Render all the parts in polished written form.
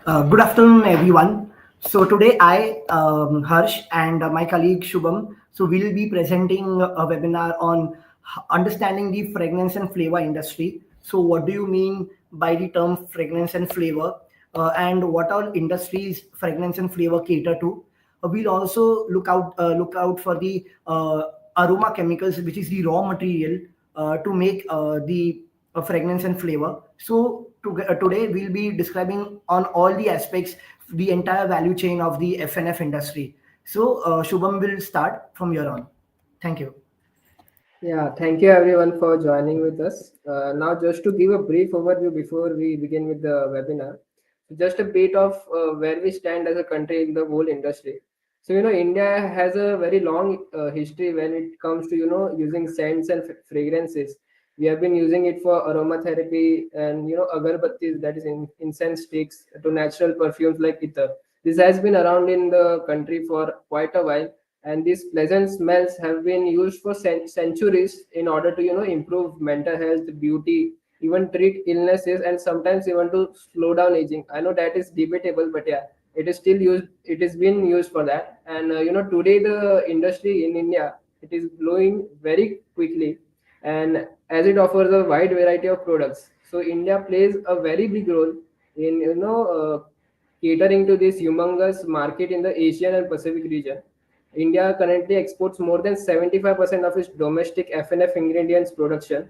Good afternoon, everyone. So today I, Harsh, and my colleague Shubham, so we'll be presenting a webinar on understanding the fragrance and flavor industry. So what do you mean by the term fragrance and flavor, and what all industries fragrance and flavor cater to? We'll also look out for the aroma chemicals, which is the raw material to make the fragrance and flavor. So today we'll be describing on all the aspects, the entire value chain of the FNF industry. So Shubham will start from here on. Thank you. Yeah, thank you everyone for joining with us. Now, just to give a brief overview before we begin with the webinar, just a bit of where we stand as a country in the whole industry. So, India has a very long history when it comes to, using scents and fragrances. We have been using it for aromatherapy and, agarbattis, that is incense sticks, to natural perfumes like ether. This has been around in the country for quite a while, and these pleasant smells have been used for centuries in order to improve mental health, beauty, even treat illnesses, and sometimes even to slow down aging. I know that is debatable, but yeah, it is still used, it is being used for that. And today the industry in India, it is growing very quickly, and as it offers a wide variety of products, so India plays a very big role in catering to this humongous market in the Asian and Pacific region. India currently exports more than 75% of its domestic FNF ingredients production,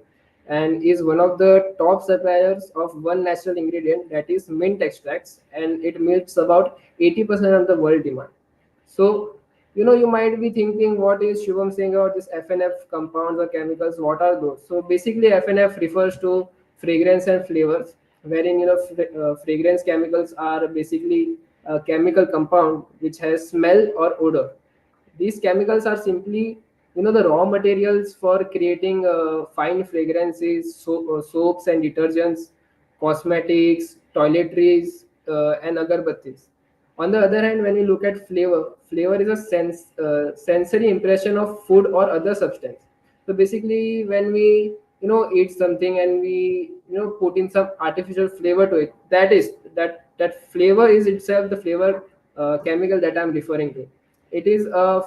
and is one of the top suppliers of one natural ingredient, that is mint extracts, and it meets about 80% of the world demand. So, you might be thinking, what is Shubham saying about this FNF compounds or chemicals? What are those? So, basically, FNF refers to fragrance and flavors, wherein fragrance chemicals are basically a chemical compound which has smell or odor. These chemicals are simply, the raw materials for creating fine fragrances, soaps and detergents, cosmetics, toiletries, and agarbattis. On the other hand, when you look at flavor, flavor is a sensory impression of food or other substance. So basically, when we eat something and we put in some artificial flavor to it, that flavor is itself the flavor chemical that I'm referring to. It is a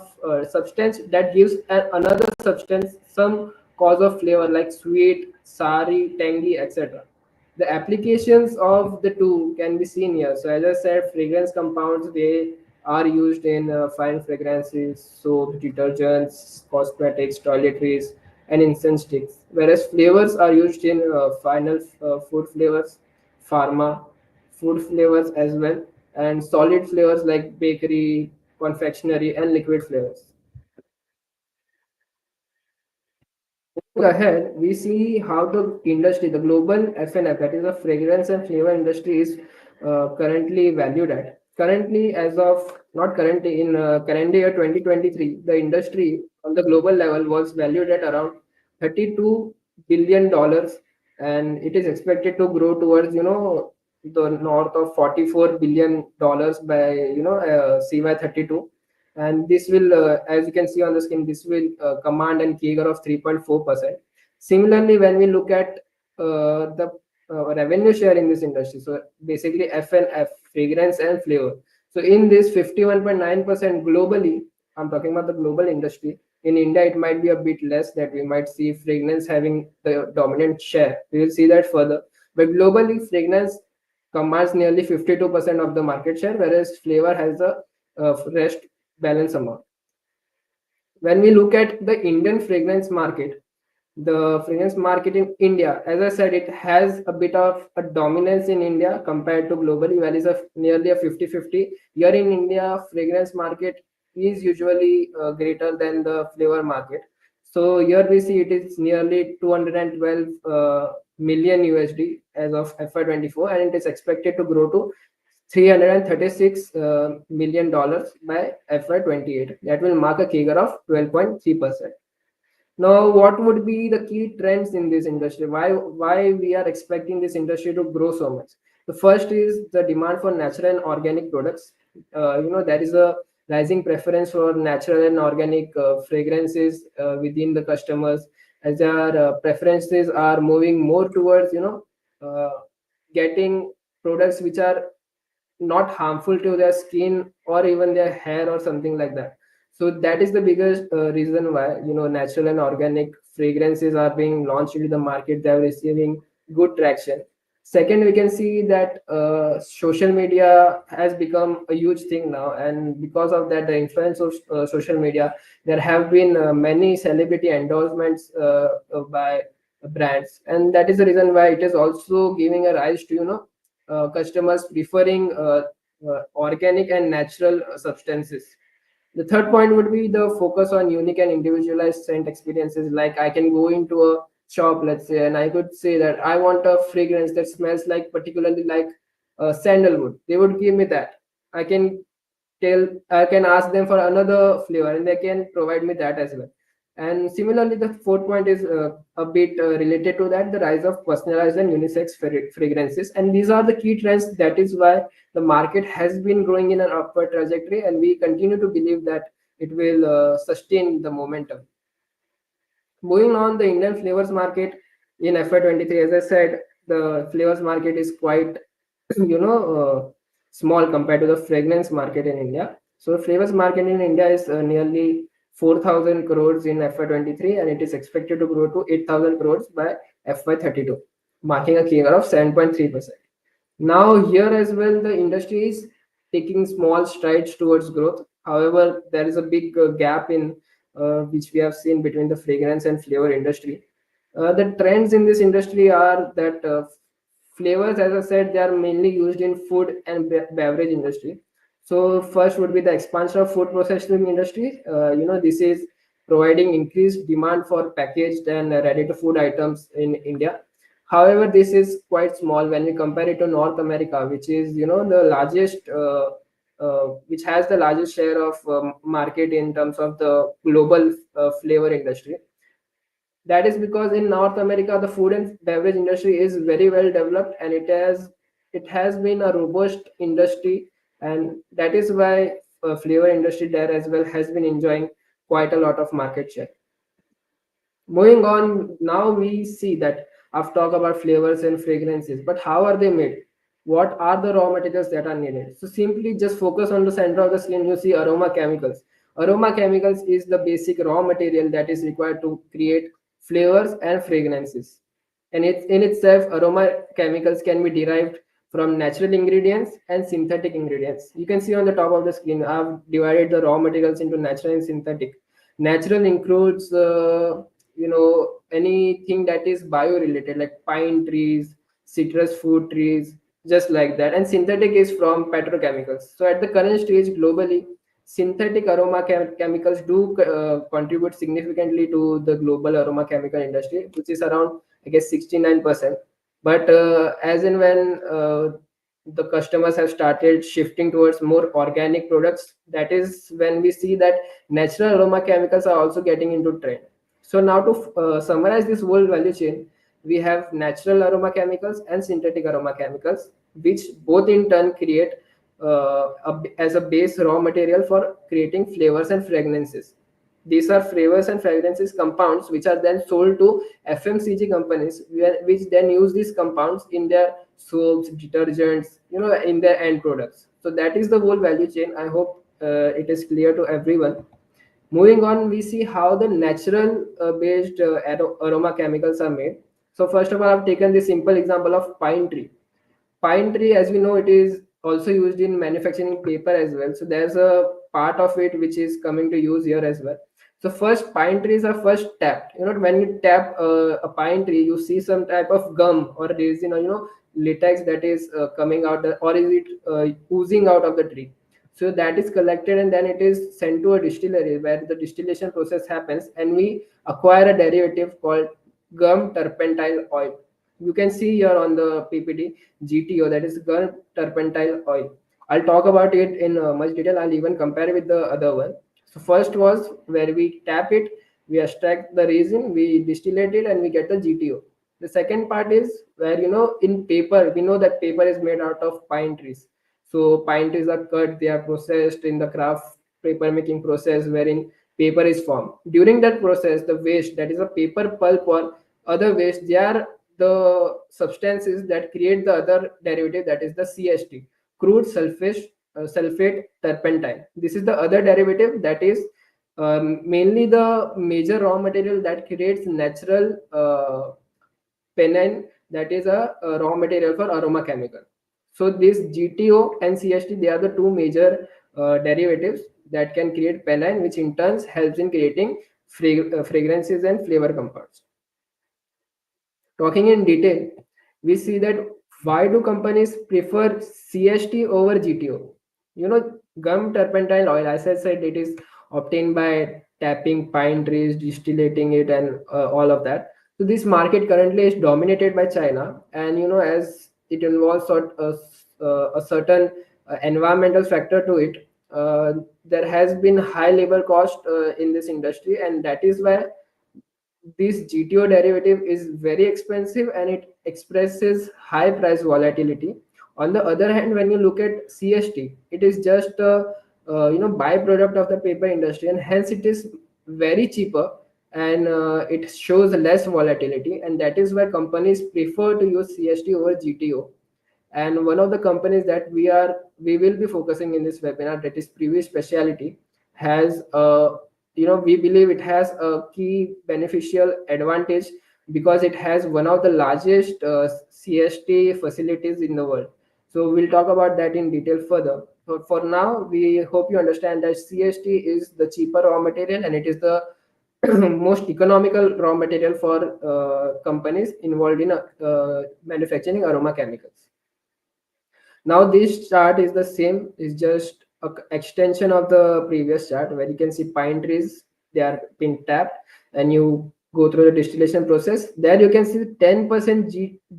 substance that gives another substance some cause of flavor like sweet, sour, tangy, etc. The applications of the two can be seen here. So as I said, fragrance compounds, they are used in fine fragrances, soap, detergents, cosmetics, toiletries, and incense sticks. Whereas flavors are used in final food flavors, pharma, food flavors as well, and solid flavors like bakery, confectionery, and liquid flavors. Moving ahead, we see how the industry, the global FNF, that is the fragrance and flavor industry, is currently valued at. Currently, as of not currently, in calendar year 2023, the industry on the global level was valued at around $32 billion, and it is expected to grow towards the north of $44 billion by CY 32. And this will, as you can see on the screen, this will command an CAGR of 3.4%. Similarly, when we look at the revenue share in this industry, so basically FNF, fragrance and flavor. So in this 51.9% globally, I'm talking about the global industry. In India, it might be a bit less, that we might see fragrance having the dominant share. We will see that further. But globally, fragrance commands nearly 52% of the market share, whereas flavor has the rest balance amount. When we look at the Indian fragrance market, the fragrance market in India, as I said, it has a bit of a dominance in India compared to globally, where is a nearly a 50-50. Here in India, fragrance market is usually greater than the flavor market. So here we see it is nearly 212 million USD as of FY24, and it is expected to grow to $336 million by FY28. That will mark a CAGR of 12.3%. Now, what would be the key trends in this industry? Why we are expecting this industry to grow so much? The first is the demand for natural and organic products. There is a rising preference for natural and organic fragrances within the customers, as their preferences are moving more towards uh, getting products which are not harmful to their skin or even their hair or something like that. So that is the biggest reason why, natural and organic fragrances are being launched into the market. They are receiving good traction. Second, we can see that social media has become a huge thing now, and because of that, the influence of social media, there have been many celebrity endorsements by brands, and that is the reason why it is also giving a rise to customers preferring organic and natural substances. The third point would be the focus on unique and individualized scent experiences. Like I can go into a shop, let's say, and I could say that I want a fragrance that smells like particularly like sandalwood. They would give me that. I can I can ask them for another flavor, and they can provide me that as well. And similarly, the fourth point is a bit related to that: the rise of personalized and unisex fragrances. And these are the key trends. That is why the market has been growing in an upward trajectory, and we continue to believe that it will sustain the momentum. Moving on, the Indian flavors market in FY23, as I said, the flavors market is quite, small compared to the fragrance market in India. So, flavors market in India is nearly 4,000 crores in FY23, and it is expected to grow to 8,000 crores by FY32, marking a CAGR of 7.3%. Now, here as well, the industry is taking small strides towards growth. However, there is a big gap in which we have seen between the fragrance and flavor industry. The trends in this industry are that flavors, as I said, they are mainly used in food and beverage industry. So first would be the expansion of food processing industry. This is providing increased demand for packaged and ready to food items in India. However, this is quite small when we compare it to North America, which is the largest, which has the largest share of market in terms of the global flavor industry. That is because in North America, the food and beverage industry is very well developed, and it has been a robust industry, and that is why flavor industry there as well has been enjoying quite a lot of market share. Moving on, now we see that I've talked about flavors and fragrances, but how are they made? What are the raw materials that are needed? So simply just focus on the center of the screen. You see aroma chemicals. Aroma chemicals is the basic raw material that is required to create flavors and fragrances. And in itself, aroma chemicals can be derived from natural ingredients and synthetic ingredients. You can see on the top of the screen, I've divided the raw materials into natural and synthetic. Natural includes anything that is bio related, like pine trees, citrus fruit trees, just like that. And synthetic is from petrochemicals. So at the current stage globally, synthetic aroma chemicals do contribute significantly to the global aroma chemical industry, which is around, I guess, 69%. But as and when the customers have started shifting towards more organic products, that is when we see that natural aroma chemicals are also getting into trend. So now to summarize this whole value chain, we have natural aroma chemicals and synthetic aroma chemicals, which both in turn create as a base raw material for creating flavors and fragrances. These are flavors and fragrances compounds which are then sold to FMCG companies, which then use these compounds in their soaps, detergents, in their end products. So that is the whole value chain. I hope it is clear to everyone. Moving on, we see how the natural based aroma chemicals are made. So first of all, I've taken the simple example of pine tree. Pine tree, as we know, it is also used in manufacturing paper as well. So there's a part of it which is coming to use here as well. So first, pine trees are first tapped. When you tap a pine tree, you see some type of gum or resin or latex that is coming out, or is it oozing out of the tree. So that is collected, and then it is sent to a distillery where the distillation process happens, and we acquire a derivative called gum turpentine oil. You can see here on the PPT GTO, that is gum turpentine oil. I'll talk about it in much detail. I'll even compare it with the other one. So first was where we tap it, we extract the resin, we distillate it, and we get the GTO. The second part is where in paper, we know that paper is made out of pine trees. So pine trees are cut, they are processed in the craft paper making process wherein paper is formed. During that process, the waste, that is a paper pulp or other waste, they are the substances that create the other derivative, that is the CST, crude sulfate turpentine. This is the other derivative that is mainly the major raw material that creates natural penine, that is a raw material for aroma chemical. So this GTO and CST, they are the two major derivatives that can create penine, which in turn helps in creating fragrances and flavor compounds. Talking in detail, we see that why do companies prefer CST over GTO? You know, gum turpentine oil, as I said, it is obtained by tapping pine trees, distillating it, and all of that. So this market currently is dominated by China, and as it involves a certain environmental factor to it, there has been high labor cost in this industry, and that is why this GTO derivative is very expensive and it expresses high price volatility. On the other hand, when you look at CST, it is just a byproduct of the paper industry, and hence it is very cheaper, and it shows less volatility, and that is why companies prefer to use CST over GTO. And one of the companies that we will be focusing in this webinar, that is Previous Specialty, has we believe it has a key beneficial advantage because it has one of the largest CST facilities in the world. So we'll talk about that in detail further. But for now, we hope you understand that CST is the cheaper raw material, and it is the most economical raw material for companies involved in manufacturing aroma chemicals. Now this chart is the same, is just a extension of the previous chart, where you can see pine trees, they are being tapped, and you go through the distillation process. There you can see 10%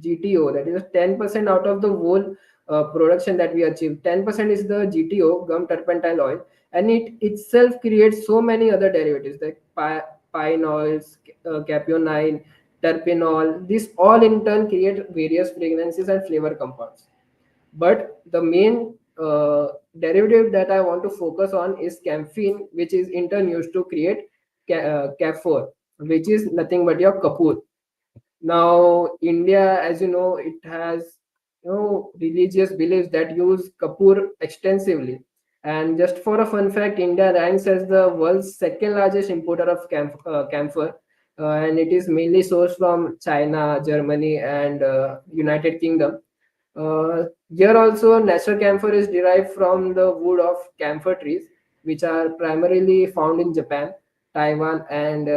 GTO, that is 10% out of the whole production that we achieve. 10% is the GTO, gum turpentine oil, and it itself creates so many other derivatives like pine oils, capionine, terpenol. These all in turn create various fragrances and flavor compounds. But the main derivative that I want to focus on is camphene, which is in turn used to create camphor, which is nothing but your kapoor. Now, India, as you know, it has religious beliefs that use kapoor extensively. And just for a fun fact, India ranks as the world's second largest importer of camphor, and it is mainly sourced from China, Germany, and United Kingdom. Here also, natural camphor is derived from the wood of camphor trees, which are primarily found in Japan, Taiwan, and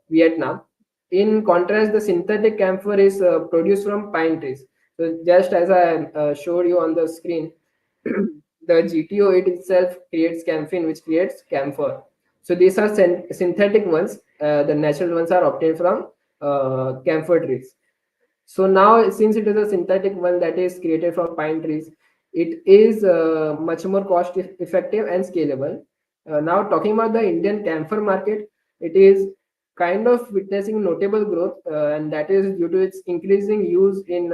Vietnam. In contrast, the synthetic camphor is produced from pine trees. So, just as I showed you on the screen, the GTO it itself creates camphene, which creates camphor. So these are synthetic ones. The natural ones are obtained from camphor trees. So now, since it is a synthetic one that is created from pine trees, it is much more cost effective and scalable. Now, talking about the Indian camphor market, it is kind of witnessing notable growth, and that is due to its increasing use in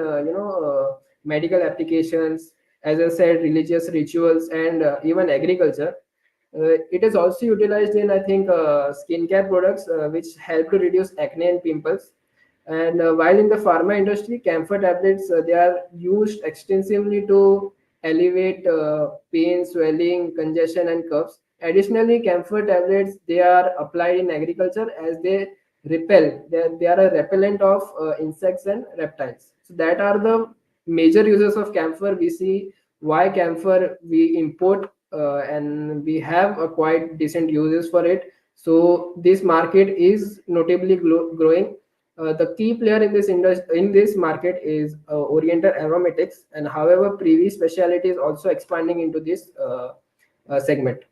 medical applications, as I said, religious rituals, and even agriculture. It is also utilized in, I think, skincare products, which help to reduce acne and pimples. And while in the pharma industry, camphor tablets they are used extensively to alleviate pain, swelling, congestion, and coughs. Additionally, camphor tablets they are applied in agriculture as they repel. They are a repellent of insects and reptiles. So that are the major uses of camphor. We see why camphor we import, and we have a quite decent uses for it. So this market is notably growing. The key player in this in this market is Oriental Aromatics, and however, Previous Specialty is also expanding into this segment.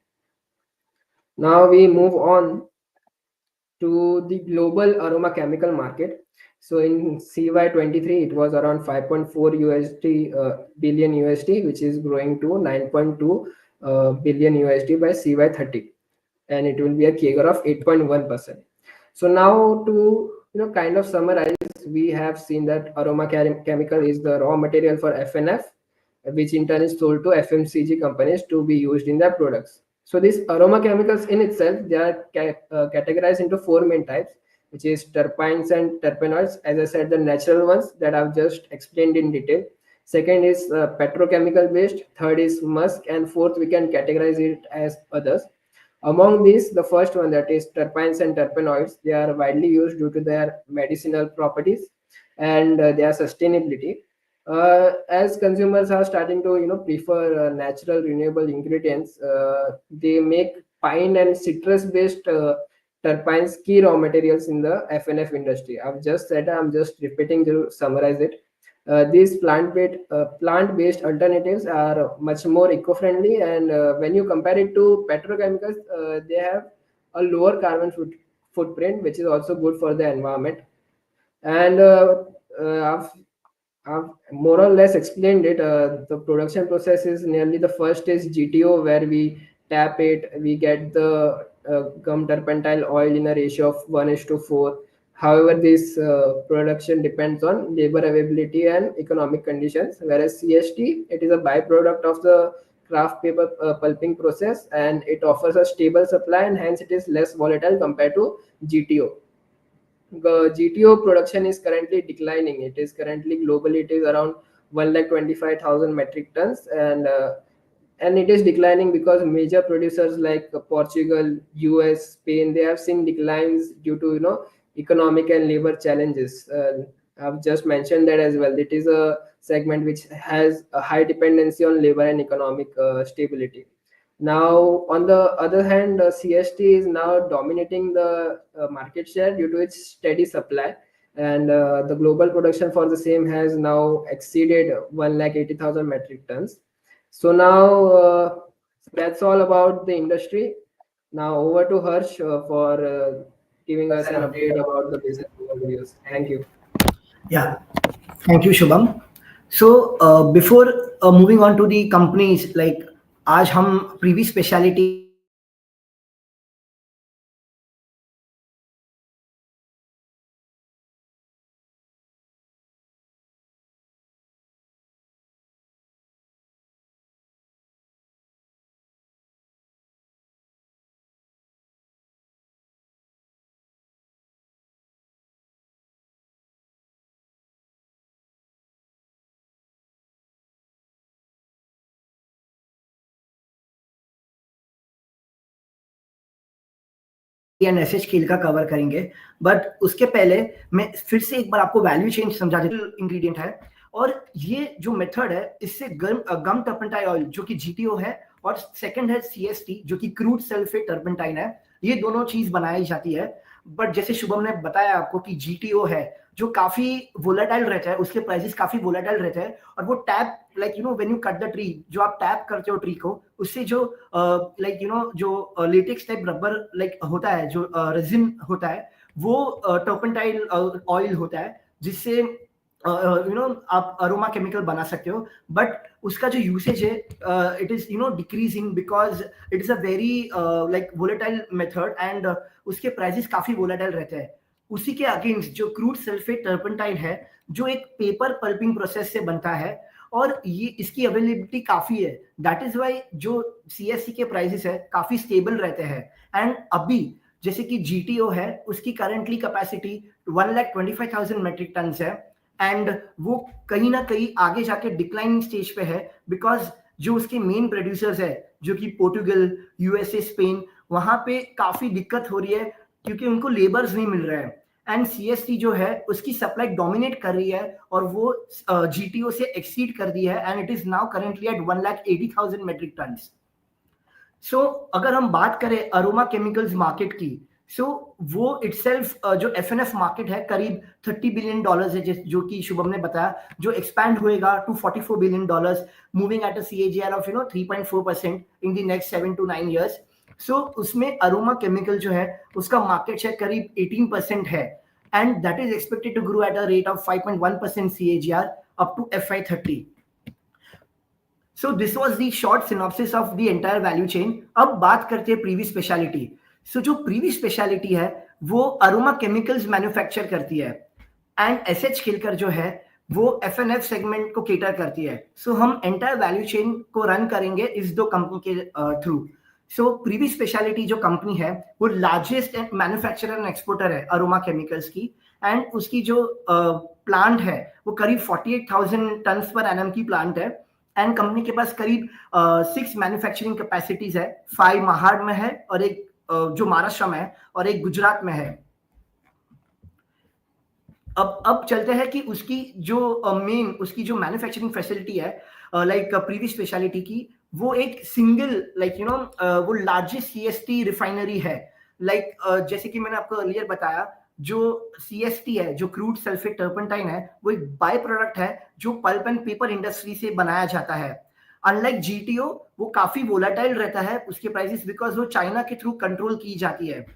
Now we move on to the global aroma chemical market. So in CY23, it was around 5.4 billion USD, which is growing to 9.2 billion USD by CY30, and it will be a CAGR of 8.1%. So now to kind of summarize, we have seen that aroma chemical is the raw material for FNF, which in turn is sold to FMCG companies to be used in their products. So these aroma chemicals in itself, they are categorized into four main types, which is terpenes and terpenoids. As I said, the natural ones that I've just explained in detail. Second is petrochemical based. Third is musk, and fourth we can categorize it as others. Among these, the first one, that is terpenes and terpenoids, they are widely used due to their medicinal properties and their sustainability. As consumers are starting to prefer natural renewable ingredients, they make pine and citrus based terpenes key raw materials in the FNF industry. I've just said, I'm just repeating to summarize it. These plant-based alternatives are much more eco-friendly, and when you compare it to petrochemicals, they have a lower carbon footprint, which is also good for the environment. And I've more or less explained it. The production process is nearly the first is GTO, where we tap it, we get the gum turpentine oil in a ratio of 1:4. However, this production depends on labor availability and economic conditions, whereas CST, it is a byproduct of the craft paper pulping process, and it offers a stable supply, and hence it is less volatile compared to GTO. The GTO production is currently declining. It is currently globally, it is around 1,25,000 metric tons, and it is declining because major producers like Portugal, US, Spain, they have seen declines due to economic and labor challenges. I've just mentioned that as well. It is a segment which has a high dependency on labor and economic stability. Now, on the other hand, CST is now dominating the market share due to its steady supply, and the global production for the same has now exceeded 1,80,000 metric tons. So now that's all about the industry. Now over to Harsh for giving us an update about the business overviews. Thank you. Yeah, thank you, Shubham. So before moving on to the companies, like आज हम Privi speciality and SH स्केल का cover करेंगे, but उसके पहले मैं फिर से एक बार आपको वैल्यू चेन समझा देता। इंग्रेडिएंट है और ये जो मेथड है इससे गम टर्पेंटाइन ऑयल जो कि जीटीओ है और सेकंड है सीएसटी जो कि क्रूड सल्फेट टर्पेंटाइन है, ये दोनों चीज बनाई जाती है। बट जैसे शुभम ने बताया आपको कि जीटीओ है जो काफी वोलेटाइल रहता है, उसके प्राइसेस काफी वोलेटाइल रहते हैं और वो tap like when you cut the tree, जो आप टैप करते हो ट्री को, उससे जो जो लेटेक्स टाइप रबर होता है, जो रेजिन होता है, वो टर्पेंटाइल ऑयल होता है जिससे आप अरोमा केमिकल बना सकते हो। बट उसका जो यूसेज है it is decreasing because it is a very volatile method and उसके प्राइसेस काफी वोलेटाइल रहते हैं। उसी के अगेंस्ट जो क्रूड सल्फेट टर्पेंटाइन है जो एक पेपर पल्पिंग प्रोसेस से बनता है और ये इसकी अवेलेबिलिटी काफी है, दैट इज वाई जो सीएससी के प्राइसेस है काफी स्टेबल रहते हैं। एंड अभी जैसे कि जीटीओ है उसकी करंटली कैपेसिटी 1,25,000 मेट्रिक टन है एंड वो कहीं ना कहीं आगे जाके डिक्लाइनिंग स्टेज पे है बिकॉज जो उसके मेन प्रोड्यूसर्स है जो कि पोर्टुगल, यूएसए, स्पेन, वहां पे काफी दिक्कत हो रही है क्योंकि उनको लेबर्स नहीं मिल रहे हैं एंड सीएसटी जो है उसकी सप्लाई डोमिनेट कर रही है और वो जीटीओ से एक्सीड कर दी है and it is now currently at 1,80,000 metric ton. So अगर हम बात करें अरोमा केमिकल्स मार्केट की, सो वो इटसेल्फ जो एफएनएफ मार्केट है करीब $30 बिलियन है, जो कि शुभम ने बताया, जो एक्सपैंड होएगा to $44 billion, moving at a CAGR of 3.4% in the next 7 to 9 years। So उसमें अरोमा केमिकल जो है उसका मार्केट शेयर करीब 18% है and that is expected to grow at a rate of 5.1% CAGR up to FY30। So this was the short synopsis of the entire value chain। अब बात करते हैं प्रीवी स्पेशलिटी। सो जो प्रीवी स्पेशलिटी है वो अरोमा केमिकल्स मैन्युफैक्चर करती है एंड एसएच खिलकर जो है वो एफएनएफ सेगमेंट को केटर करती है। सो हम एंटायर वैल्यू चेन को रन करेंगे इस दो कंपनी के थ्रू। सो प्रीवी स्पेशलिटी जो कंपनी है वो लार्जेस्ट मैन्युफैक्चरर एंड एक्सपोर्टर है अरोमा केमिकल्स की एंड उसकी जो प्लांट है वो करीब 48,000 टन पर एनम की प्लांट है। एंड कंपनी के पास करीब 6 मैन्युफैक्चरिंग कैपेसिटीज है, 5 महाड़ में है और एक जो महाराष्ट्र में है और एक गुजरात में है। अब चलते हैं कि उसकी जो मेन उसकी जो मैन्युफैक्चरिंग फैसिलिटी है लाइक प्रीवियस स्पेशलिटी की, वो एक सिंगल लाइक वो लार्जेस्ट सीएसटी रिफाइनरी है। लाइक जैसे कि मैंने आपको अर्लियर बताया, जो सीएसटी है, जो क्रूड सल्फेट टर्पेंटाइन है, वो एक बाय प्रोडक्ट है जो पल्प एंड पेपर इंडस्ट्री से बनाया जाता है। अनलाइक जीटीओ, वो काफी वोलाटाइल रहता है उसके प्राइसेस, बिकॉज वो चाइना के थ्रू कंट्रोल की जाती है।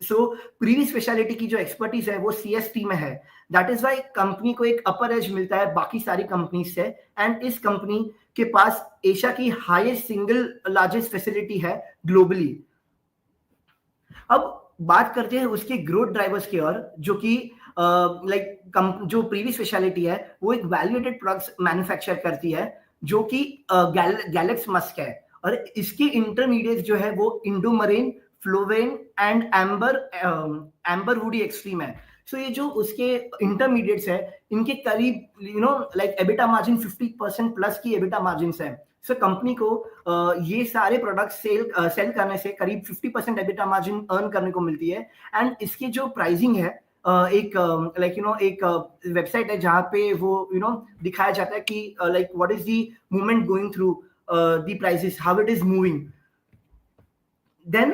सो प्रीवियस स्पेशलिटी की जो एक्सपर्टीज है वो सीएसटी में है। दैट इज वाई कंपनी को एक अपर एज मिलता है बाकी सारी कंपनी से। एंड इस कंपनी के पास एशिया की हाईएस्ट सिंगल लार्जेस्ट फैसिलिटी है ग्लोबली। अब बात करते हैं उसके ग्रोथ ड्राइवर्स की ओर, जो कि जो प्रीवियस स्पेशलिटी है वो एक वैल्यूएटेड प्रोडक्ट्स मैन्युफैक्चर करती है, जो कि गैलेक्स मस्क है। और इसके इंटरमीडिएट जो है वो इंडोमरीन, फ्लोवेन एंड एम्बर वुडी एक्सट्रीम है। सो ये जो उसके इंटरमीडिएट्स है, इनके करीब एबिटा मार्जिन 50% प्लस की एबिटा मार्जिन है। सो कंपनी को ये सारे प्रोडक्ट सेल करने से करीब 50% एबिटा मार्जिन अर्न करने को मिलती है। एंड इसकी जो प्राइसिंग है, एक एक वेबसाइट है जहाँ पे वो दिखाया जाता है कि like what is the movement going through the prices, how it is moving. Then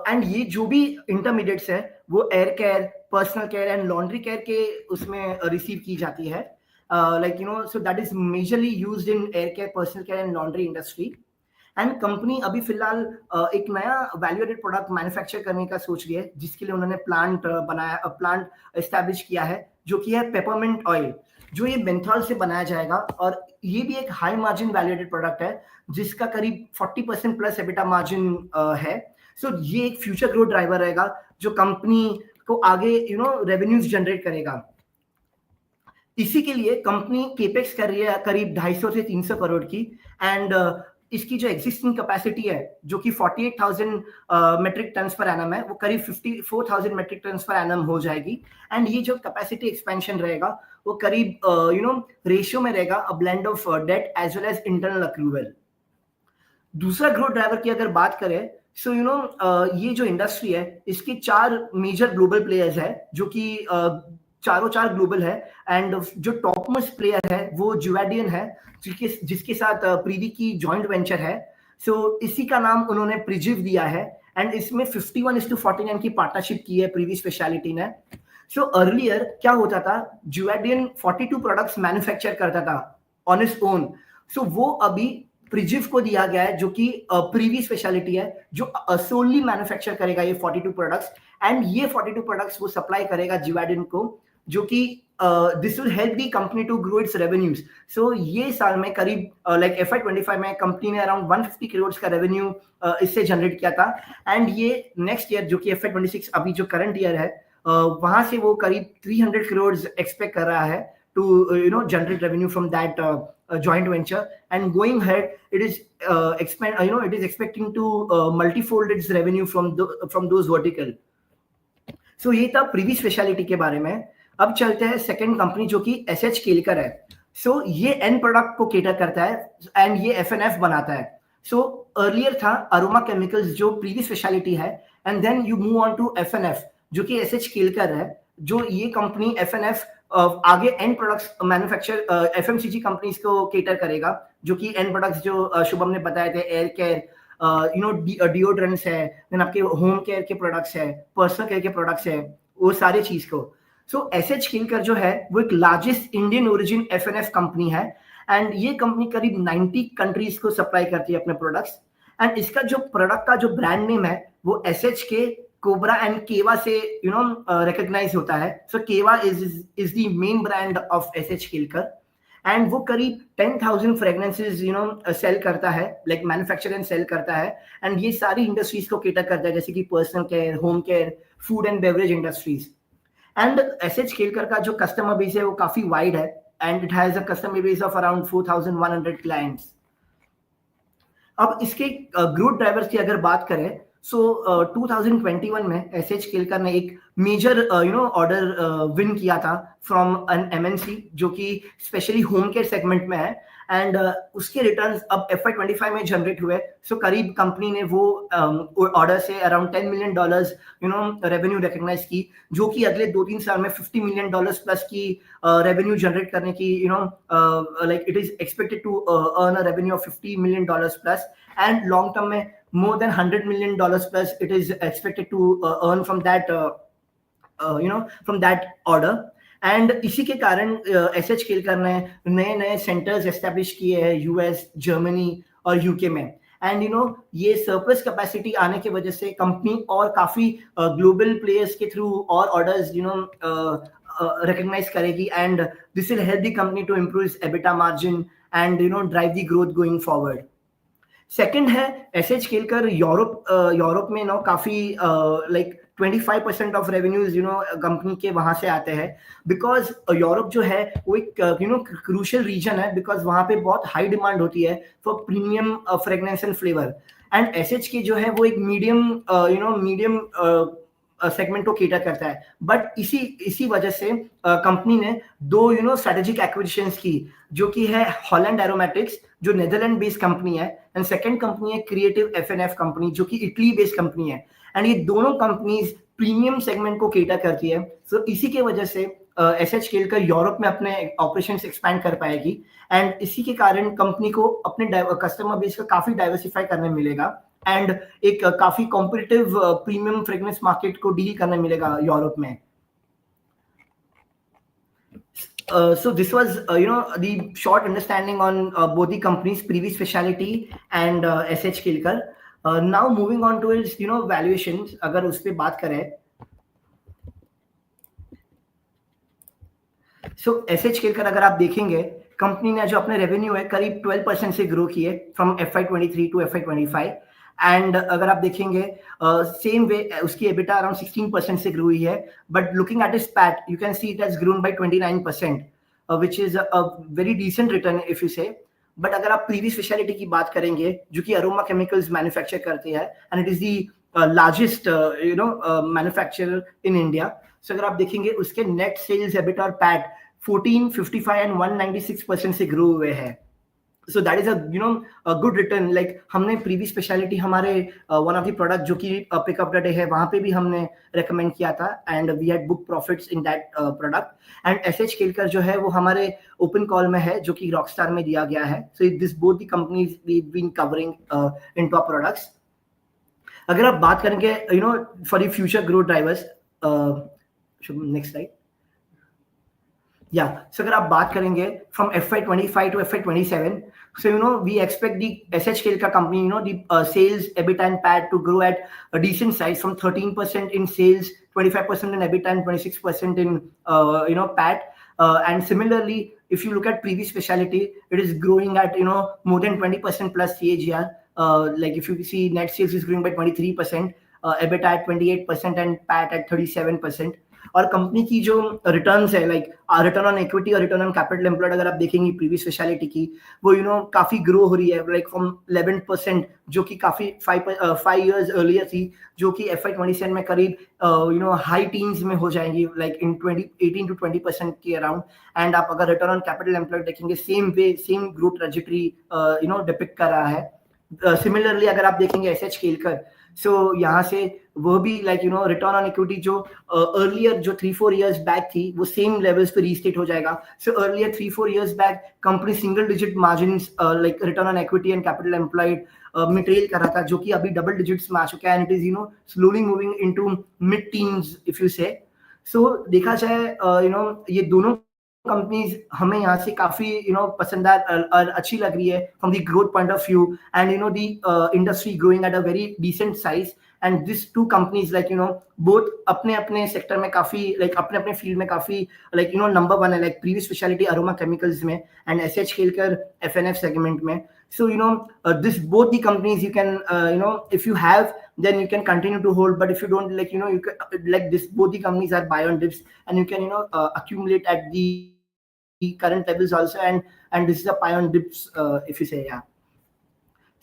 and ये जो भी इंटरमीडिएट्स है वो air care, personal care and laundry care के उसमें रिसीव की जाती है। So that is majorly used in air care, personal care and laundry industry. And company अभी फिलहाल एक नया वैल्यूएटेड प्रोडक्ट मैन्युफैक्चर करने का सोच रही है, जिसके लिए उन्होंने प्लांट एस्टैब्लिश किया है, जो कि है पेपरमिंट ऑयल, जो ये मेंथॉल से बनाया जाएगा। और ये भी एक हाई मार्जिन वैल्यूएटेड प्रोडक्ट है, जिसका करीब 40% प्लस एबिटा मार्जिन है। सो ये एक फ्यूचर ग्रोथ ड्राइवर रहेगा, जो कंपनी को आगे रेवेन्यूज जनरेट करेगा। इसी के लिए कंपनी केपेक्स कर रही है करीब 250 से 300 करोड़ की। एंड इसकी जो एग्जिस्टिंग कैपेसिटी है, जो कि 48,000 मेट्रिक टन पर एनम है, वो करीब 54,000 मेट्रिक टन पर एनम हो जाएगी। एंड ये जो कैपेसिटी एक्सपेंशन रहेगा वो करीब रेशियो में रहेगा, a blend of debt as well as internal accrual. दूसरा ग्रोथ ड्राइवर की अगर बात करें, सो ये जो इंडस्ट्री है, इसके 4 मेजर ग्लोबल प्लेयर्स है, जो कि चारों 4 ग्लोबल है। एंड जो टॉप मोस्ट प्लेयर है वो जुवैडियन है, जिसके साथ प्रीवी की जॉइंट वेंचर है। सो इसी का नाम उन्होंने प्रिजिव दिया है। एंड इसमें 51:49 की पार्टनरशिप की है प्रीवी स्पेशलिटी ने। सो अर्लियर क्या होता था, जुवैडियन 42 प्रोडक्ट्स मैन्युफैक्चर करता था ऑन इट्स ओन। सो वो अभी प्रिजिव को दिया गया है, जो कि प्रीवी स्पेशलिटी है, जो सोनली मैन्युफैक्चर करेगा ये 42 प्रोडक्ट्स। एंड ये 42 प्रोडक्ट्स वो सप्लाई करेगा जुवैडियन को, जो कि this will help the company to grow its revenues. So ये साल में करीब लाइक FY25 में कंपनी ने अराउंड 150 करोड़ का रेवेन्यू इससे जनरेट किया था। एंड ये नेक्स्ट ईयर, जो कि FY26 अभी जो करंट ईयर है, वहां से वो करीब 300 करोड़ एक्सपेक्ट कर रहा है to generate revenue from that joint venture. And going ahead, it is it is expecting to multifold its revenue from those vertical. So ये था प्रीवी स्पेशलिटी के बारे में। अब चलते हैं सेकंड कंपनी, जो कि SH केलकर है। सो ये एंड प्रोडक्ट को केटर करता है एंड ये FNF बनाता है। सो अर्लियर था अरोमा केमिकल्स, जो प्रीवी स्पेशलिटी है, and then you move on to FNF, जो कि SH केलकर है। जो ये कंपनी FNF आगे and products manufacture FMCG companies को केटर करेगा, जो कि एंड प्रोडक्ट्स जो शुभम ने बताए थे, एयर केयर, डिओड्रेंट्स है, देन आपके होम केयर के प्रोडक्ट्स है, पर्सनल केयर के प्रोडक्ट्स है, वो सारे चीज को। सो SH केलकर जो है वो एक largest Indian origin FNF company है। एंड ये कंपनी करीब 90 कंट्रीज को सप्लाई करती है अपने प्रोडक्ट्स। एंड इसका जो प्रोडक्ट का जो ब्रांड नेम है वो SH के कोबरा एंड केवा से रिकॉग्नाइज होता है। So Keva is the main brand of SH Kelkar. And वो करीब 10,000 फ्रेग्रेंसेस सेल करता है, लाइक मैन्युफैक्चर एंड सेल करता है। एंड ये सारी इंडस्ट्रीज को केटर करता है, जैसे कि personal care, home care, food and beverage industries. And SH Kelkar का जो कस्टमर बेस है वो काफी वाइड है, and it has a customer base of around 4,100 clients. अब इसके ग्रोथ ड्राइवर्स की अगर बात करें, सो 2021 में एसएच केलकर ने एक मेजर ऑर्डर विन किया था फ्रॉम एन एमएनसी जो कि स्पेशली होम केयर सेगमेंट में है एंड उसके रिटर्न्स अब FY25 में जनरेट हुए. सो करीब कंपनी ने वो ऑर्डर से अराउंड $10 million रेवेन्यू रिकॉग्नाइज की, जो कि अगले 2-3 साल में $50 million प्लस की रेवेन्यू जनरेट करने की like it is expected to earn a revenue of $50 million plus and long term में more than $100 million plus it is expected to earn from that from that order. And इसी के कारण SH Kelkar ने नए नए centres establish किए हैं US, Germany और यूके में. एंड ये सरप्लस कैपेसिटी आने की वजह से कंपनी और काफी ग्लोबल प्लेयर्स के थ्रू और ऑर्डर्स recognize करेगी and this will help the company to improve EBITDA margin and drive the growth going forward. Second है एसएच केलकर यूरोप में काफी लाइक 25% ऑफ रेवेन्यूज कंपनी के वहां से आते हैं, बिकॉज यूरोप जो है वो एक क्रूशियल रीजन है, बिकॉज वहां पे बहुत हाई डिमांड होती है for premium fragrance and flavour. And SH के जो है वो एक मीडियम सेगमेंट को केटर करता है. बट इसी वजह से कंपनी ने दो स्ट्रेटेजिक एक्विजिशंस की, जो कि है हॉलैंड एरोमेटिक्स जो नेदरलैंड बेस्ड कंपनी है एंड सेकंड कंपनी है क्रिएटिव एफएनएफ कंपनी जो कि इटली बेस्ड कंपनी है. एंड ये दोनों कंपनीज प्रीमियम सेगमेंट को केटर करती है. सो इसी के वजह से एसएच केलकर यूरोप में अपने ऑपरेशंस एक्सपैंड कर पाएगी एंड इसी के कारण कंपनी को अपने कस्टमर बेस का काफी डाइवर्सिफाई करने मिलेगा एंड एक काफी कॉम्पिटिटिव प्रीमियम फ्रेग्रेंस मार्केट को डील करने मिलेगा यूरोप में. So this was the short understanding on both the companies Privi Speciality and SH Kilkar. Now moving on to its valuations. अगर उस पे बात करें, so SH Kilkar अगर आप देखेंगे कंपनी ने जो अपने रेवेन्यू है करीब 12% से ग्रो किए from FY23 to FY25 and अगर आप देखेंगे सेम वे उसकी एबिटा अराउंड 16% से ग्रो हुई है. But looking at its PAT you can see it has grown by 29%, which is a very decent return if you say. But अगर आप Privi speciality की बात करेंगे जो कि अरोमा केमिकल्स मैन्युफैक्चर करती है and it is the largest manufacturer in India. So अगर आप देखेंगे उसके नेट सेल्स, एबिटा और पैट 14, 55 एंड 196% से ग्रो हुए हैं. So that is a good return. Like हमने प्रीवी स्पेशलिटी हमारे one of the product जो कि पिकअप द डे है वहां पे भी हमने रेकमेंड किया था and we had book profits in that product. And SH Kelkar जो है वो हमारे ओपन कॉल में है जो कि रॉकस्टार में दिया गया है. So this both the companies we been covering in top products. अगर आप बात करेंगे for the future growth drivers, next slide. So अगर आप बात करेंगे from FY25 to FY27, so we expect the SH Kilkar company the sales, EBITDA and PAT to grow at a decent size from 13% in sales, 25% in EBITDA and 26% in PAT. And similarly, if you look at previous specialty, it is growing at more than 20% plus CAGR. Like if you see net sales is growing by 23%, EBITDA at 28% and PAT at 37%. और company की जो returns है like return on equity और return on capital employed अगर आप देखेंगे previous speciality की वो काफी ग्रो हो रही है लाइक फ्रॉम 11% जो कि काफी 5 years अर्लियर थी, जो कि FY27 में करीब हाई टीन्स में हो जाएंगी लाइक इन 18 to 20% के अराउंड. एंड आप अगर रिटर्न ऑन कैपिटल एम्प्लॉयड देखेंगे same way same growth trajectory depict कर रहा है. सिमिलरली अगर आप देखेंगे एसएच केलकर, सो यहाँ से वो भी लाइक रिटर्न ऑन इक्विटी जो अर्लियर जो 3-4 years बैक थी वो सेम लेवल्स पे रीस्टेट हो जाएगा. So earlier 3-4 years back company single digit margins like return on equity and capital employed में ट्रेल कर रहा था, जो कि अभी डबल डिजिट्स में आ चुका है and it is slowly moving into mid teens if you से. सो देखा जाए ये दोनों कंपनीज हमें यहाँ से काफी पसंदार और अच्छी लग रही है from the growth point of view and the industry growing at a very decent size. And this two companies like both अपने अपने सेक्टर में काफी लाइक अपने अपने फील्ड में काफी लाइक नंबर 1 है like Privi speciality aroma chemicals में and SH Kelkar FNF segment में. So this both the companies you can if you have then you can continue to hold, but if you don't like you can, like this both the companies are buy on dips and you can accumulate at the current levels also and this is a buy on dips if you say.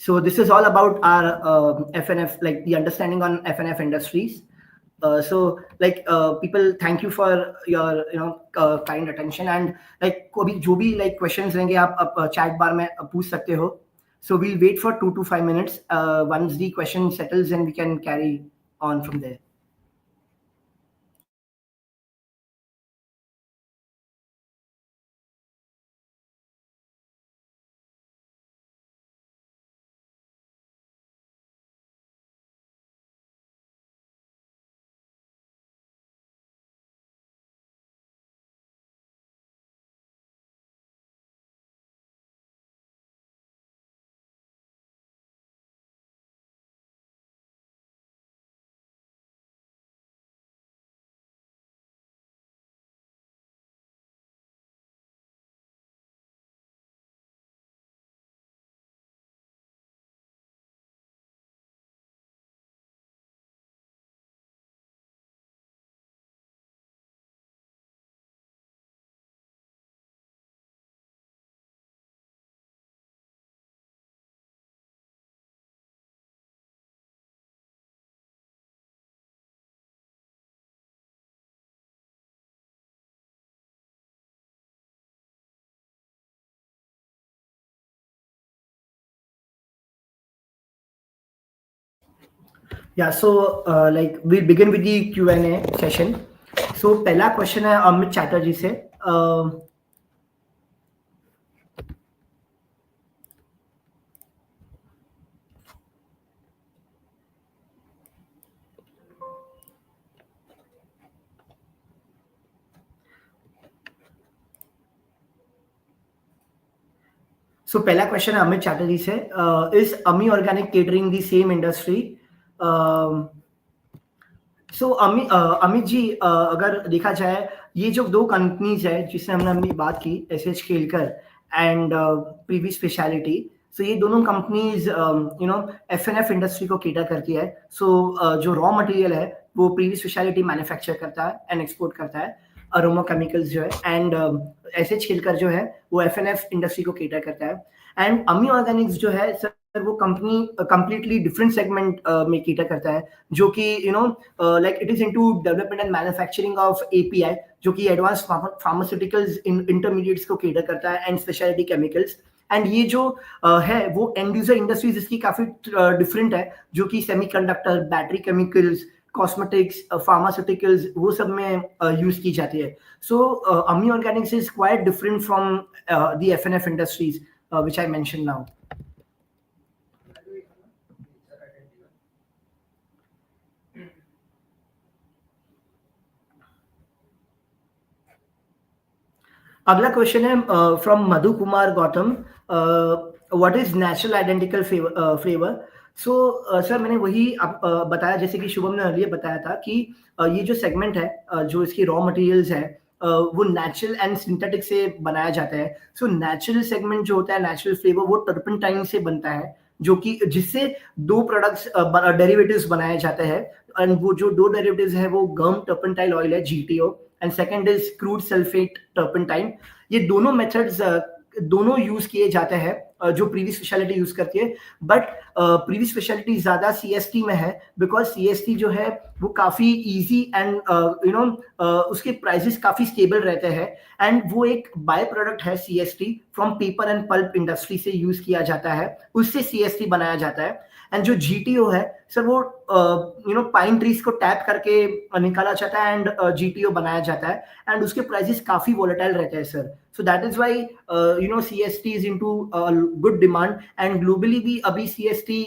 So this is all about our FNF, like the understanding on FNF industries. So like people, thank you for your kind attention, and like अभी जो भी like questions रहेंगे आप chat bar में पूछ सकते हो. So we'll wait for 2 to 5 minutes. Once the question settles, then we can carry on from there. Yeah, so like we'll begin with the Q&A session. So पहला question है अमित चैटर्जी से. So पहला question है अमित चैटर्जी से. Is Ami Organic catering the same industry? सो अमित जी, अगर देखा जाए ये जो दो कंपनीज है जिससे हमने अपनी बात की, एसएच खेलकर एंड प्रीवी स्पेशलिटी, सो ये दोनों कंपनीज एफएनएफ इंडस्ट्री को केटर करती है. सो जो रॉ मटेरियल है वो प्रीवी स्पेशलिटी मैन्युफैक्चर करता है एंड एक्सपोर्ट करता है, अरोमा केमिकल्स जो है, एंड एसएच खेलकर जो है वो एफएनएफ इंडस्ट्री को केटर करता है. एंड अमी ऑर्गेनिक्स जो है सर, वो कंपनी कंप्लीटली डिफरेंट सेगमेंट में केटर करता है, जो कि like it is into development and manufacturing of API, जो कि एडवांस फार्मास्यूटिकल्स इंटरमीडिएट्स को केटर करता है एंड स्पेशलिटी केमिकल्स. एंड ये जो है वो एंड यूजर इंडस्ट्रीज इसकी काफी डिफरेंट है, जो कि semiconductor, battery chemicals, cosmetics, pharmaceuticals, वो सब में यूज की जाती है. सो अमी Organics is quite different from the FNF industries which I mentioned now. अगला क्वेश्चन है from Madhu Kumar Gautam. What is natural identical flavour? So sir, मैंने वही बताया, जैसे कि शुभम ने अर्लियर बताया था कि ये जो सेगमेंट है, जो इसकी रॉ मटेरियल्स है, वो नेचुरल एंड सिंथेटिक से बनाया जाता है. सो नेचुरल सेगमेंट जो होता है, नेचुरल फ्लेवर, वो टर्पेंटाइन से बनता है, जो कि जिससे दो प्रोडक्ट्स डेरिवेटिव्स बनाए जाते हैं. एंड वो जो दो डेरिवेटिव्स है वो गम टर्पेंटाइल ऑयल है, GTO, and second is crude sulphate turpentine. ये दोनों मेथड्स दोनों यूज किए जाते हैं जो प्रीवियस स्पेशलिटी यूज करती है. बट प्रीवियस स्पेशलिटी ज्यादा सीएसटी में है, बिकॉज सीएसटी जो है वो काफी इजी एंड उसके प्राइसेस काफी स्टेबल रहते हैं. एंड वो एक बाय प्रोडक्ट है CST, from paper and pulp industry से यूज किया जाता है, उससे सीएसटी बनाया जाता है. एंड जो जीटीओ है सर, वो पाइन ट्रीज को टैप करके निकाला जाता है एंड जीटीओ बनाया जाता है, एंड उसके प्राइसेस काफी वोलेटाइल रहते हैं sir. So that is why CST is into good demand, and globally भी अभी सीएसटी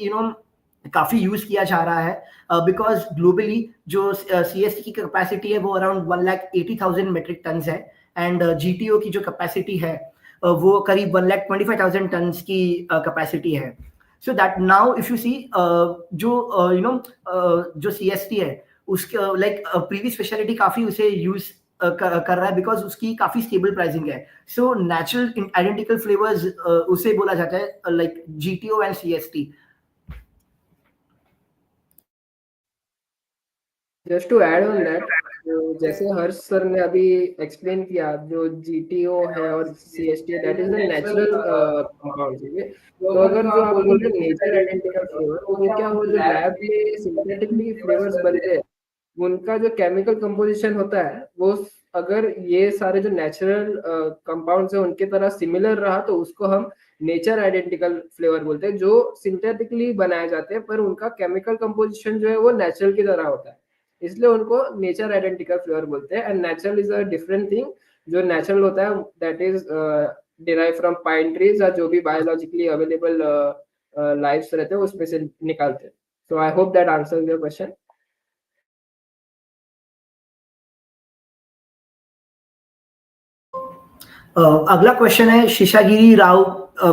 काफी यूज किया जा रहा है, बिकॉज ग्लोबली जो सीएसटी की कैपेसिटी है वो अराउंड 1,80,000 मेट्रिक टन है, एंड जीटीओ की जो कैपेसिटी है वो करीब 1,25,000 टन की कैपेसिटी है. So that now if you see जो जो CST है उसके लाइक प्रीवियस स्पेशलिटी काफी उसे यूज कर रहा है, बिकॉज उसकी काफी स्टेबल प्राइसिंग है. सो नेचुरल आइडेंटिकल फ्लेवर्स उसे बोला जाता है, like GTO and CST. Just to add on that, तो जैसे हर्ष सर ने अभी एक्सप्लेन किया, जो जीटीओ है और CST, that is the natural compound, ठीक है। तो अगर जो आप बोल रहे नेचर आइडेंटिकल फ्लेवर, तो क्या वो जो लैब में सिंथेटिकली फ्लेवर्स बनते हैं, उनका जो केमिकल कंपोजिशन होता है वो, अगर ये सारे जो नेचुरल कंपाउंड्स है उनके तरह सिमिलर रहा, तो उसको हम नेचर आइडेंटिकल फ्लेवर बोलते हैं। जो सिंथेटिकली बनाए जाते हैं पर उनका केमिकल कंपोजिशन जो है वो नेचुरल की तरह होता है, इसलिए उनको नेचर आइडेंटिकल फ्लेवर बोलते हैं। And natural is a different thing. जो नेचुरल होता है that is derive from pine trees, या जो भी बायोलॉजिकली अवेलेबल लाइव्स रहते हैं उसमें से निकालते हैं। So I hope that answers your question. अगला क्वेश्चन है शिशागिरी राव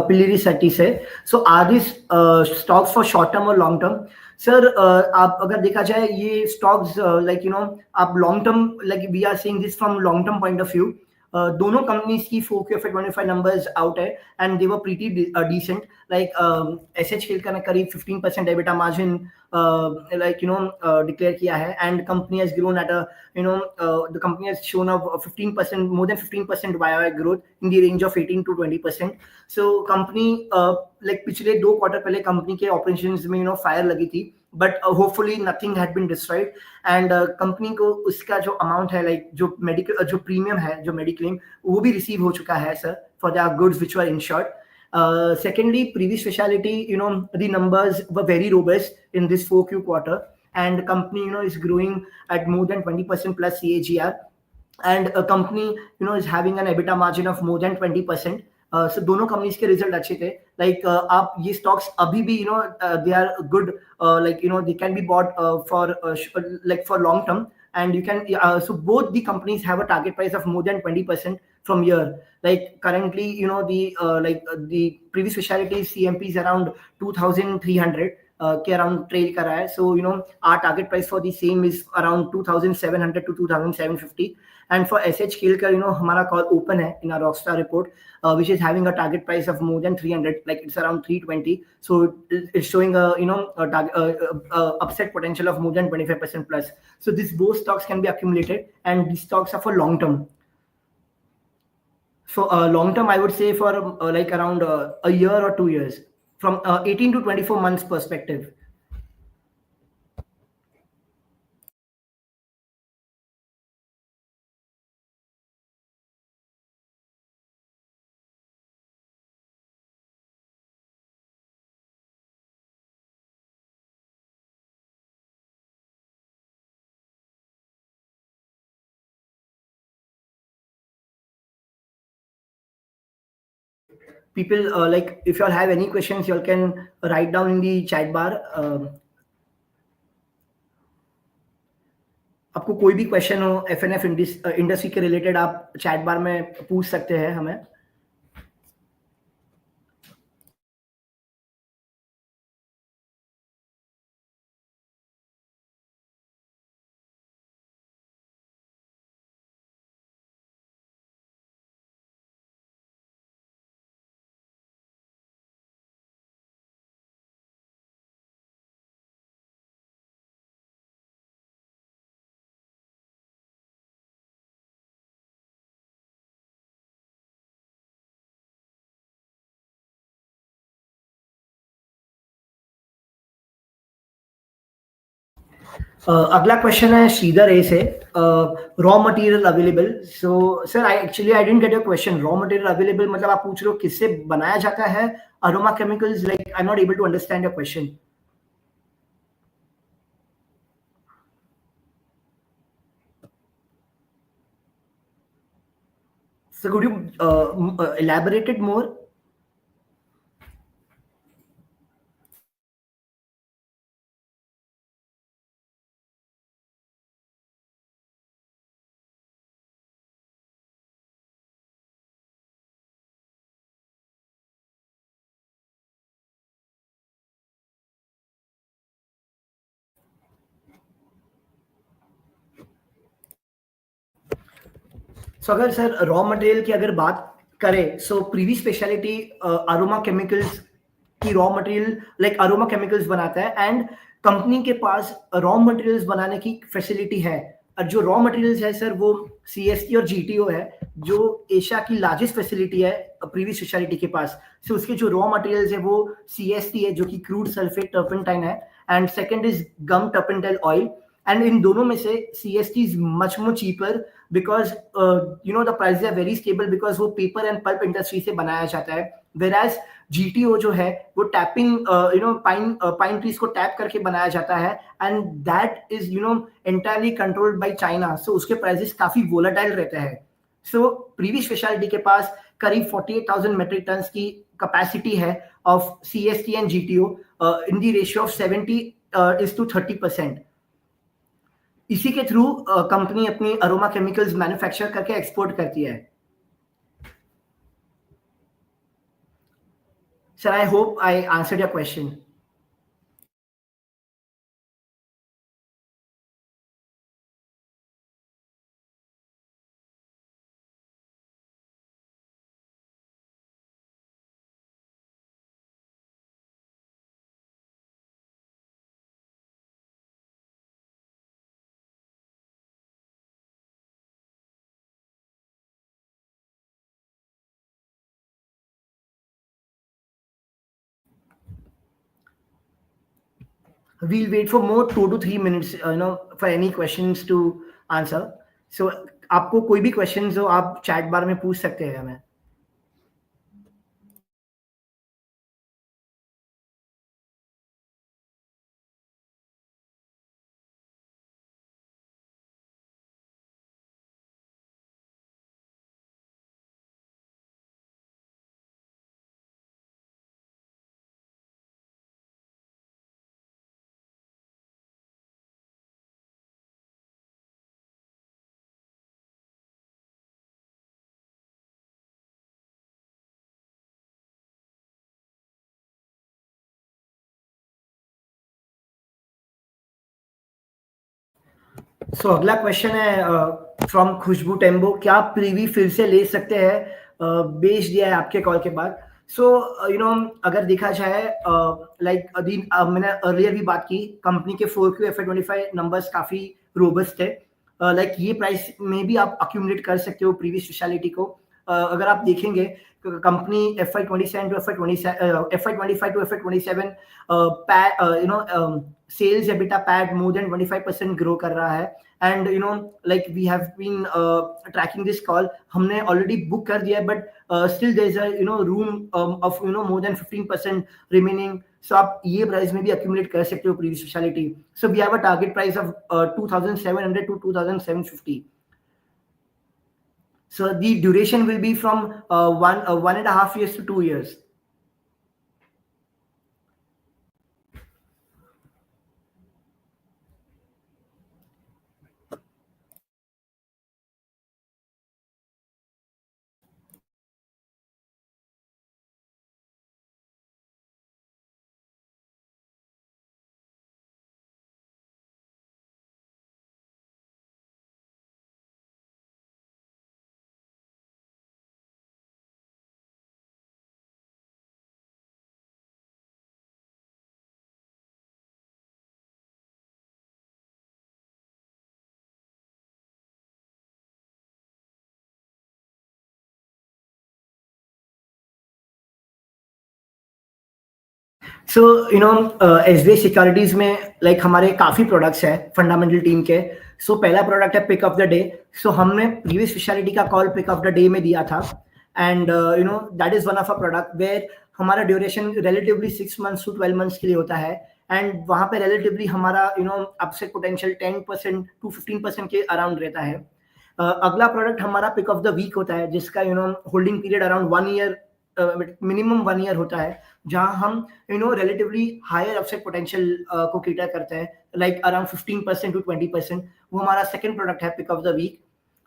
पिलिरी सटी से। So are this stocks for short term और लॉन्ग टर्म? सर आप अगर देखा जाए ये स्टॉक्स लाइक आप long term, like we are seeing this from long term point of view. दोनों कंपनीज की 4Q25 नंबर्स आउट है and they were pretty decent. Like SH खेल का करीब 15% एबिटा मार्जिन डिक्लेयर किया है and company has grown at a the company has shown a 15%, more than 15% YoY growth in the range of 18 to 20%. So company like पिछले 2 quarter पहले company के operations में fire लगी थी, but hopefully nothing had been destroyed and company को उसका जो amount है, लाइक जो मेडिकल जो प्रीमियम है, जो मेडिक्लेम, वो भी रिसीव हो चुका है sir for the goods which were insured. Secondly, previous specialty, the numbers were very robust in this 4Q quarter, and company, is growing at more than 20% plus CAGR, and a company, is having an EBITDA margin of more than 20%. So दोनों companies के result अच्छे थे. Like आप ये stocks अभी भी they are good, like they can be bought for long term, and you can so both the companies have a target price of more than 20% from here. Like currently, the previous specialty CMP is around 2300 के around trail कर रहा है. So our target price for the same is around 2700 to 2750. And for SH स्केल का हमारा call open है in our rockstar report, which is having a target price of more than 300, like it's around 320. So it's showing a upside potential of more than 25% plus. So these both stocks can be accumulated, and these stocks are for long term. For long term, I would say for like around a year or 2 years, from 18 to 24 months perspective. People, like if you all have any questions, you all can write down in the chat bar. आपको कोई भी question हो FNF industry के related, आप chat बार में पूछ सकते हैं हमें. अगला क्वेश्चन है श्रीधर ए से, raw material available. So sir I didn't get your question. Raw material available मतलब आप पूछ रहे हो किससे बनाया जाता है aroma chemicals? Like I am not able to understand your question. So could you elaborate it more? So अगर सर रॉ मटेरियल की अगर बात करें, so previous speciality aroma chemicals की raw material, like aroma chemicals बनाता है, and company के पास raw materials बनाने की फैसिलिटी है, और जो रॉ मटेरियल्स है सर वो CST और GTO है, जो एशिया की लार्जेस्ट फैसिलिटी है प्रीवियस स्पेशलिटी के पास। सो उसके जो रॉ मटेरियल्स है वो CST है, जो कि क्रूड सल्फेट टर्पेंटाइन है, and second is gum turpentine oil. And इन दोनों में से CST is much more cheaper because the price are very stable, because वो पेपर एंड पल्प इंडस्ट्री से बनाया जाता है। वेराज GTO जो है वो टैपिंग पाइन ट्रीज को टैप करके बनाया जाता है, and that is entirely controlled by China. So उसके प्राइसेस काफी वोलेटाइल रहते हैं। सो प्रीवियस स्पेशलिटी के पास करीब 48,000 मेट्रिक टन की कैपेसिटी है of CST and GTO in the ratio of 70:30%। इसी के थ्रू कंपनी अपनी अरोमा केमिकल्स मैन्युफैक्चर करके एक्सपोर्ट करती है। Sir, I hope I answered your question. We'll wait for more 2 to 3 minutes, for any questions to answer. So आपको कोई भी questions हो आप chat bar में पूछ सकते हैं हमें। सो अगला क्वेश्चन है फ्रॉम खुशबू टेम्बो, क्या आप प्रीवी फिर से ले सकते हैं? बेच दिया है आपके कॉल के बाद। सो अगर देखा जाए लाइक मैंने अर्लियर भी बात की, कंपनी के 4Q FY25 नंबर्स काफी रोबस्ट थे। लाइक ये प्राइस में भी आप अक्यूमुलेट कर सकते हो प्रीवियस स्पेशलिटी को। अगर आप देखेंगे company FY27 to FY25 to FY27 sales EBITDA PAT more than 25% grow कर रहा है। And like we have been tracking this call, हमने ऑलरेडी बुक कर दिया है, but still there is a room of more than 15% remaining. So आप ये price में भी अक्यूमुलेट कर सकते हो previous speciality. So we have a target price of 2700 to 2750। So the duration will be from 1.5 years to 2 years. So SBI securities में like हमारे काफी प्रोडक्ट्स हैं फंडामेंटल टीम के। सो पहला प्रोडक्ट है pick of the day. So हमने previous speciality का call pick of the day में दिया था, and that is one of a product where हमारा duration relatively 6 months to 12 months के लिए होता है, एंड वहां पे रिलेटिवली हमारा अपसेट पोटेंशियल 10% to 15% के अराउंड रहता है। अगला प्रोडक्ट हमारा पिक ऑफ द वीक होता है, जिसका holding period around 1 year, minimum 1 year होता है, जहां हम रिलेटिवली हायर अपसेट पोटेंशियल को केटर करते हैं, लाइक अराउंड 15% to 20%। वो हमारा सेकंड प्रोडक्ट है pick of the week.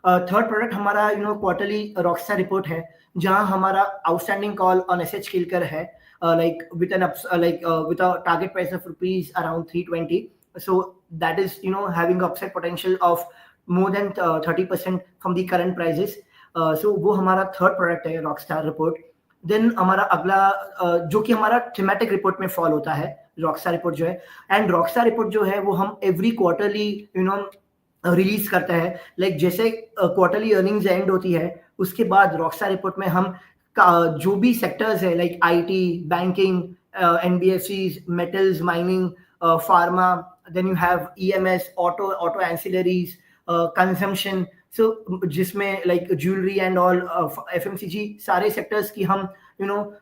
Third product हमारा क्वार्टरली रॉकस्टार रिपोर्ट है, जहां हमारा outstanding call on SH Kelkar है, like with with a target price of rupees around 320। So that is having upside potential of more than 30% from the current prices। So वो हमारा third product है Rockstar report. Then हमारा अगला जो कि हमारा thematic report में फॉल होता है, रॉकस्टार रिपोर्ट जो है। एंड रॉकस्टार रिपोर्ट जो है वो हम एवरी क्वार्टरली रिलीज करता है। लाइक जैसे क्वार्टरली अर्निंग्स एंड होती है, उसके बाद रॉकस्टार रिपोर्ट में हम जो भी सेक्टर्स है like IT, banking, NBFCs, metals, mining, pharma, then you have EMS, auto ancillaries, consumption, so जिसमें like jewellery and all, FMCG, सारे सेक्टर्स की हम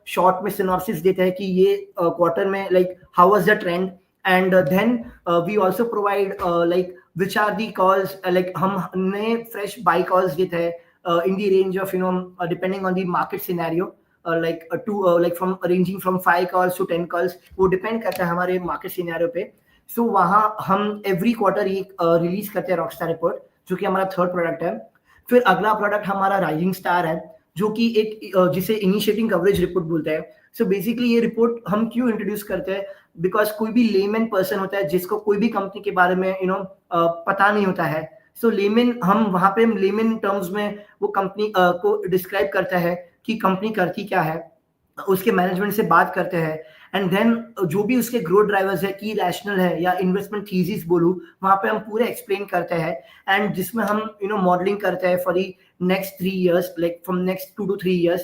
शॉर्ट में सिनॉप्सिस देते हैं कि ये क्वार्टर में like how was the trend. And then we also provide like which are the calls, like हम नए fresh buy calls देते हैं in the range of depending on the market scenario, like from ranging from 5 calls to 10 calls, वो depend करता है हमारे market scenario पे। so वहाँ हम every quarter एक release करते हैं रॉकस्टार रिपोर्ट, जो कि हमारा थर्ड प्रोडक्ट है। फिर अगला प्रोडक्ट हमारा राइजिंग स्टार है, जो कि एक जिसे इनिशिएटिंग कवरेज रिपोर्ट बोलते हैं। सो बेसिकली ये रिपोर्ट हम क्यों इंट्रोड्यूस करते हैं, बिकॉज कोई भी लेमैन पर्सन होता है जिसको कोई भी कंपनी के बारे में पता नहीं होता है। सो लेमैन, हम वहाँ पे लेमैन टर्म्स में वो कंपनी को डिस्क्राइब करता है कि कंपनी करती क्या है, उसके मैनेजमेंट से बात करते हैं। एंड देन जो भी उसके ग्रोथ ड्राइवर्स है, की रैशनल है या इन्वेस्टमेंट थीसिस बोलूँ, वहाँ पे हम पूरे एक्सप्लेन करते हैं। एंड जिसमें हम मॉडलिंग करते हैं for the next 3 years, like from next 2 to 3 years,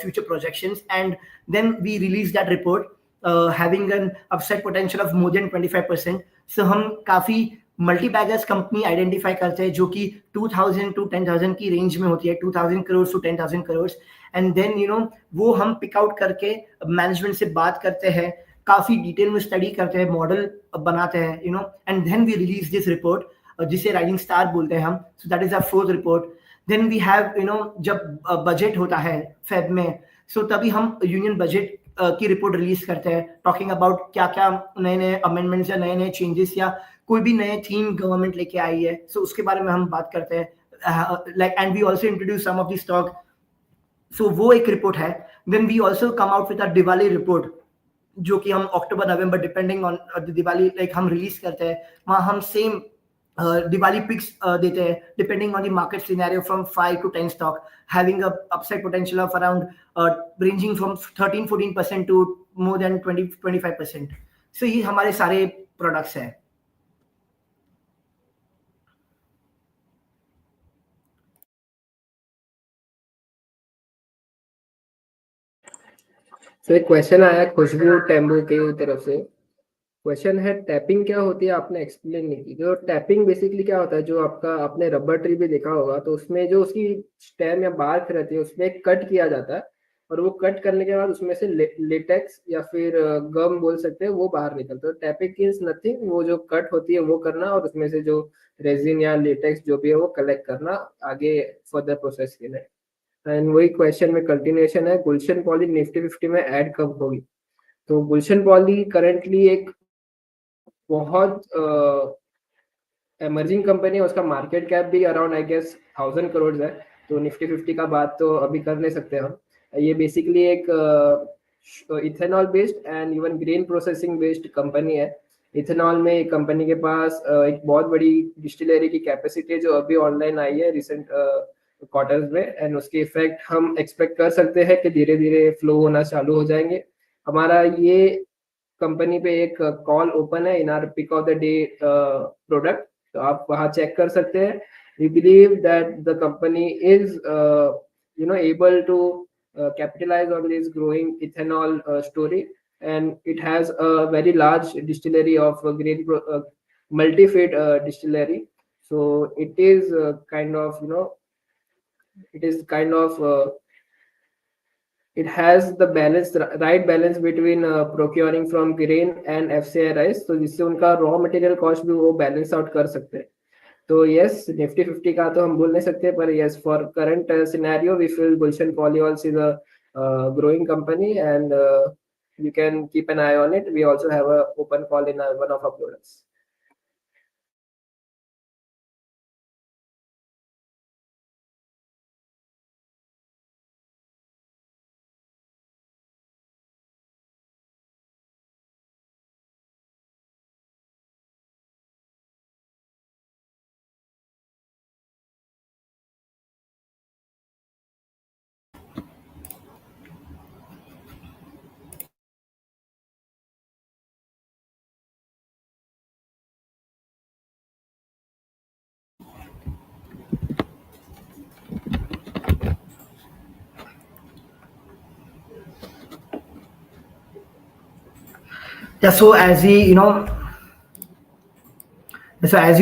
future projections. And then we release that report, having an upside potential of more than 25%. So हम काफी मल्टी बैगर्स कंपनी आइडेंटिफाई करते हैं जो कि 2000 to 10,000 की range में होती है, 2000 crore to 10,000 crore. And then वो हम पिक आउट करके मैनेजमेंट से बात करते हैं, काफी डिटेल में स्टडी करते हैं, मॉडल बनाते हैं, and then we release this report, जिसे राइजिंग स्टार बोलते हैं हम। So that is our fourth report. Then we have जब बजट होता है फेब में, सो तभी हम यूनियन बजट की रिपोर्ट रिलीज करते हैं, टॉकिंग अबाउट क्या क्या नए नए अमेंडमेंट्स या नए नए चेंजेस या कोई भी नए थीम गवर्नमेंट लेके आई है, सो उसके बारे में हम बात करते हैं। Like and we also introduce some of the stock. So वो एक रिपोर्ट है। Then we also come out with a Diwali report, जो कि हम October November depending on Diwali like हम रिलीज करते हैं। वहाँ हम सेम दिवाली पिक्स देते हैं depending on the market scenario, from 5 to 10 stock, having a upside potential of around ranging from 13-14% to more than 20-25%। सो ये हमारे सारे प्रोडक्ट्स हैं। तो एक क्वेश्चन आया खुशबू टेम्बू के तरफ से। क्वेश्चन है टैपिंग क्या होती है, आपने एक्सप्लेन नहीं की। जो टैपिंग बेसिकली क्या होता है, जो आपका आपने रबर ट्री भी देखा होगा, तो उसमें जो उसकी स्टेम या बार्क रहती है उसमें कट किया जाता है, और वो कट करने के बाद उसमें से लेटेक्स या फिर गम बोल सकते हैं वो बाहर निकलता है। टैपिंग इज नथिंग, वो जो कट होती है वो करना और उसमें से जो रेजिन या लेटेक्स जो भी है वो कलेक्ट करना आगे फर्दर प्रोसेस के लिए। एंड वही क्वेश्चन में कंटिन्यूएशन है, गुलशन पॉली निफ्टी 50 में ऐड कब होगी। तो गुलशन पॉली करंटली एक बहुत एमर्जिंग कंपनी है, उसका मार्केट कैप भी अराउंड आई गेस 1000 करोड़ है। तो निफ्टी 50 का बात तो अभी कर नहीं सकते हम। ये बेसिकली एक ethanol based and even grain processing based company है। इथेनॉल में कंपनी के पास एक बहुत बड़ी डिस्टिलरी की कैपेसिटी है जो अभी ऑनलाइन आई है रिसेंट क्वार्टर्स में, एंड उसके इफेक्ट हम एक्सपेक्ट कर सकते हैं कि धीरे धीरे फ्लो होना चालू हो जाएंगे। हमारा ये कंपनी पे एक कॉल ओपन है in our pick of the day product, तो आप वहाँ चेक कर सकते हैं। We believe that the company is able to capitalize on this growing ethanol story, and it has a very large distillery of multi-feed distillery. So it is kind of it is kind of it has the right balance between procuring from grain and FCI rice, तो जिससे उनका raw material cost भी वो balance out कर सकते हैं। तो yes, Nifty 50 का तो हम बोल नहीं सकते, पर yes for current scenario we feel Gulshan polyols is a growing company, and you can keep an eye on it. We also have a open call in one of our products. Yeah, so as we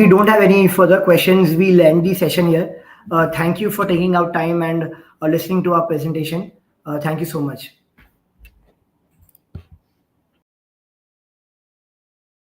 don't have any further questions, we'll end the session here. Thank you for taking out time and listening to our presentation. Thank you so much.